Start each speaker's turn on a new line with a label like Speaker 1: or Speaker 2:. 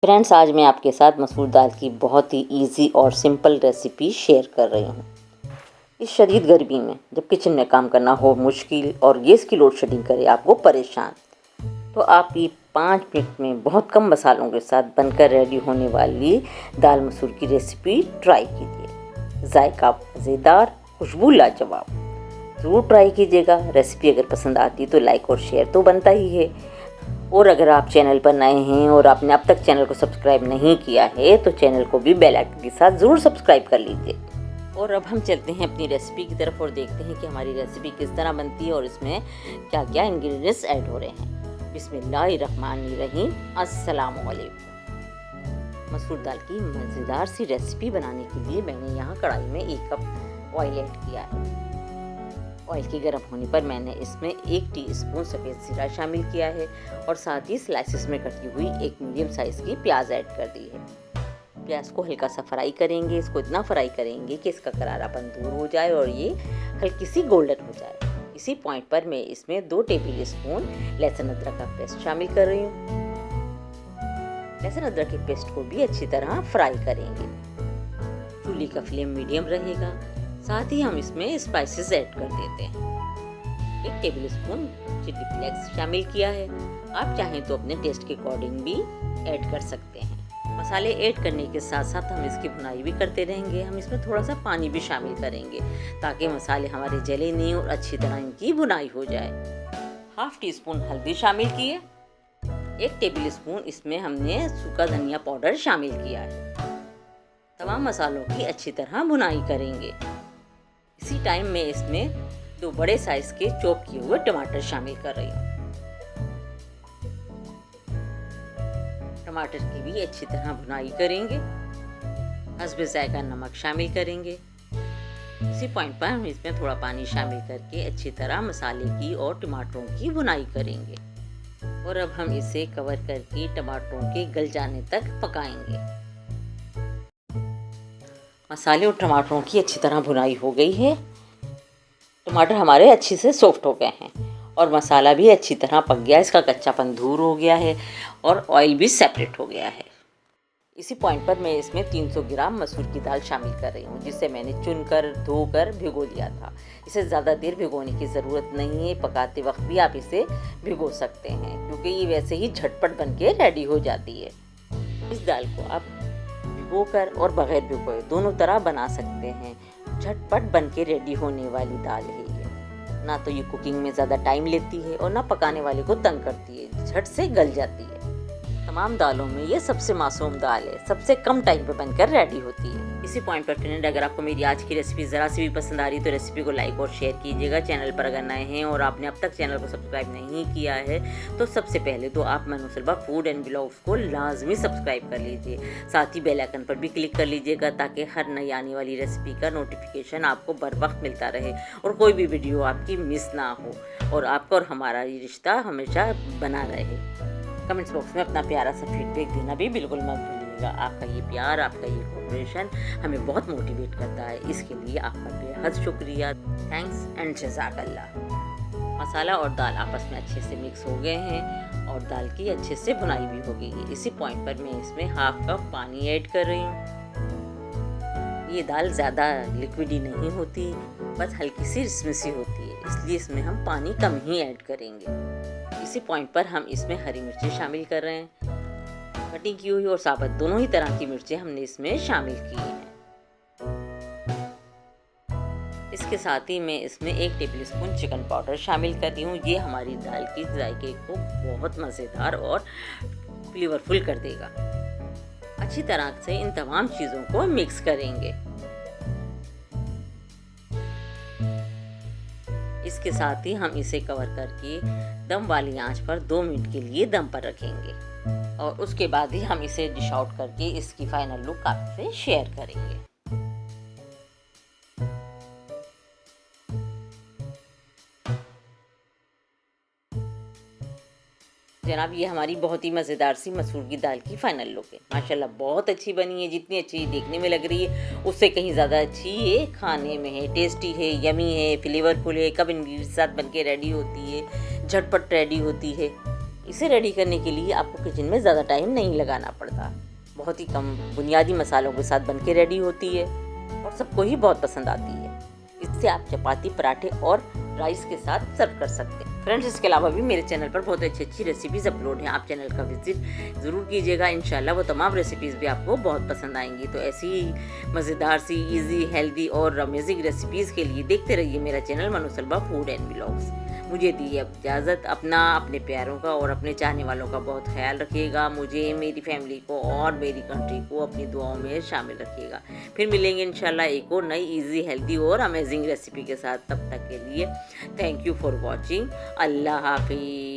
Speaker 1: Friends, आज मैं आपके साथ मसूर दाल की बहुत ही इजी और सिंपल रेसिपी शेयर कर रही हूँ। इस शदीद गर्मी में जब किचन में काम करना हो मुश्किल और गैस की लोड शेडिंग करे आपको परेशान, तो आप ये 5 मिनट में बहुत कम मसालों के साथ बनकर रेडी होने वाली दाल मसूर की रेसिपी ट्राई कीजिए। जायका मज़ेदार, खुशबू लाजवाब। ज़रूर ट्राई कीजिएगा। रेसिपी अगर पसंद आती है तो लाइक और शेयर तो बनता ही है। और अगर आप चैनल पर नए हैं और आपने अब तक चैनल को सब्सक्राइब नहीं किया है तो चैनल को भी बेल आइकन के साथ ज़रूर सब्सक्राइब कर लीजिए। और अब हम चलते हैं अपनी रेसिपी की तरफ और देखते हैं कि हमारी रेसिपी किस तरह बनती है और इसमें क्या क्या इंग्रेडिएंट्स ऐड हो रहे हैं। बिस्मिल्लाहिर्रहमानिर्रहीम। अस्सलाम वालेकुम। मसूर दाल की मज़ेदार सी रेसिपी बनाने के लिए मैंने यहाँ कढ़ाई में 1 कप ऑयल ऐड किया है। ऑयल के गर्म होने पर मैंने इसमें 1 टीस्पून सफ़ेद जीरा शामिल किया है और साथ ही स्लाइसिस में कटी हुई 1 मीडियम साइज़ की प्याज ऐड कर दी है। प्याज को हल्का सा फ्राई करेंगे। इसको इतना फ्राई करेंगे कि इसका करारापन दूर हो जाए और ये हल्की सी गोल्डन हो जाए। इसी पॉइंट पर मैं इसमें 2 टेबल स्पून लहसुन अदरक का पेस्ट शामिल कर रही हूँ। लहसुन अदरक के पेस्ट को भी अच्छी तरह फ्राई करेंगे। चूल्हे का फ्लेम मीडियम रहेगा। साथ ही हम इसमें स्पाइसेस ऐड कर देते हैं। 1 टेबल स्पून चिली फ्लेक्स शामिल किया है। आप चाहें तो अपने टेस्ट के अकॉर्डिंग भी ऐड कर सकते हैं। मसाले ऐड करने के साथ साथ हम इसकी भुनाई भी करते रहेंगे। हम इसमें थोड़ा सा पानी भी शामिल करेंगे ताकि मसाले हमारे जले नहीं और अच्छी तरह इनकी भुनाई हो जाए। 1/2 टीस्पून हल्दी शामिल किए। 1 टेबल स्पून इसमें हमने सूखा धनिया पाउडर शामिल किया है। तमाम मसालों की अच्छी तरह भुनाई करेंगे। इसी टाइम में इसमें 2 बड़े साइज के चॉप किए हुए टमाटर शामिल कर रही हूँ। टमाटर की भी अच्छी तरह भुनाई करेंगे। हस्बे जायका नमक शामिल करेंगे। इसी पॉइंट पर हम इसमें थोड़ा पानी शामिल करके अच्छी तरह मसाले की और टमाटरों की भुनाई करेंगे। और अब हम इसे कवर करके टमाटरों के गल जाने तक पकाएंगे। मसाले और टमाटरों की अच्छी तरह भुनाई हो गई है। टमाटर हमारे अच्छे से सॉफ्ट हो गए हैं और मसाला भी अच्छी तरह पक गया है। इसका कच्चापन दूर हो गया है और ऑयल भी सेपरेट हो गया है। इसी पॉइंट पर मैं इसमें 300 ग्राम मसूर की दाल शामिल कर रही हूँ, जिसे मैंने चुनकर धोकर भिगो लिया था। इसे ज़्यादा देर भिगोने की ज़रूरत नहीं है। पकाते वक्त भी आप इसे भिगो सकते हैं क्योंकि ये वैसे ही झटपट बन के रेडी हो जाती है। इस दाल को आप भिगोकर और बगैर भिगोए दोनों तरह बना सकते हैं। झटपट बन के रेडी होने वाली दाल है ये। ना तो ये कुकिंग में ज़्यादा टाइम लेती है और ना पकाने वाले को तंग करती है, झट से गल जाती है। तमाम दालों में ये सबसे मासूम दाल है, सबसे कम टाइम पे बनकर रेडी होती है। इसी पॉइंट पर फ्रेंड, अगर आपको मेरी आज की रेसिपी ज़रा सी भी पसंद आ रही तो रेसिपी को लाइक और शेयर कीजिएगा। चैनल पर अगर नए हैं और आपने अब तक चैनल को सब्सक्राइब नहीं किया है तो सबसे पहले तो आप मनूसलबा फूड एंड ब्लॉग्स को लाजमी सब्सक्राइब कर लीजिए। साथ ही बेल आइकन पर भी क्लिक कर लीजिएगा ताकि हर नई आने वाली रेसिपी का नोटिफिकेशन आपको बर वक्त मिलता रहे और कोई भी वीडियो आपकी मिस ना हो और आपका और हमारा ये रिश्ता हमेशा बना रहे। कमेंट्स बॉक्स में अपना प्यारा सा फीडबैक देना भी बिल्कुल मत भूलिएगा। आपका ये प्यार, आपका ये कोऑपरेशन हमें बहुत मोटिवेट करता है। इसके लिए आपका बेहद शुक्रिया। थैंक्स एंड जज़ाकल्लाह। मसाला और दाल आपस में अच्छे से मिक्स हो गए हैं और दाल की अच्छे से भुनाई भी हो गई है। इसी पॉइंट पर मैं इसमें 1/2 कप पानी ऐड कर रही हूँ। ये दाल ज़्यादा लिक्विडी नहीं होती, बस हल्की सी रिसमिसी होती है, इसलिए इसमें हम पानी कम ही ऐड करेंगे। इसी पॉइंट पर हम इसमें हरी मिर्चें शामिल कर रहे हैं। कटिंग की हुई और साबुत दोनों ही तरह की मिर्चें हमने इसमें शामिल की हैं। इसके साथ ही मैं इसमें 1 टेबल स्पून चिकन पाउडर शामिल कर रही हूँ। ये हमारी दाल की जायके को बहुत मज़ेदार और फ्लेवरफुल कर देगा। अच्छी तरह से इन तमाम चीज़ों को मिक्स करेंगे। इसके साथ ही हम इसे कवर करके दम वाली आंच पर 2 मिनट के लिए दम पर रखेंगे और उसके बाद ही हम इसे डिश आउट करके इसकी फाइनल लुक आपसे शेयर करेंगे। जनाब, ये हमारी बहुत ही मज़ेदार सी मसूर की दाल की फाइनल लुक है। माशाल्लाह बहुत अच्छी बनी है। जितनी अच्छी देखने में लग रही है उससे कहीं ज़्यादा अच्छी ये खाने में है। टेस्टी है, यमी है, फ्लेवरफुल है। कब इनके साथ बनके रेडी होती है, झटपट रेडी होती है। इसे रेडी करने के लिए आपको किचन में ज़्यादा टाइम नहीं लगाना पड़ता, बहुत ही कम बुनियादी मसालों के साथ बन के रेडी होती है और सबको ही बहुत पसंद आती है। इससे आप चपाती, पराठे और राइस के साथ सर्व कर सकते हैं। फ्रेंड्स, इसके अलावा भी मेरे चैनल पर बहुत अच्छी रेसिपीज़ अपलोड हैं, आप चैनल का विजिट ज़रूर कीजिएगा। इंशाल्लाह वो तमाम रेसिपीज़ भी आपको बहुत पसंद आएंगी। तो ऐसी ही मज़ेदार सी, इजी, हेल्दी और अमेजिंग रेसिपीज़ के लिए देखते रहिए मेरा चैनल मनुसलबा फूड एंड व्लॉग्स। मुझे दी अब इजाज़त। अपना, अपने प्यारों का और अपने चाहने वालों का बहुत ख्याल रखिएगा। मुझे, मेरी फैमिली को और मेरी कंट्री को अपनी दुआओं में शामिल रखिएगा। फिर मिलेंगे इंशाल्लाह एक और नई इजी, हेल्दी और अमेजिंग रेसिपी के साथ। तब तक के लिए थैंक यू फॉर वॉचिंग। अल्लाह हाफिज़।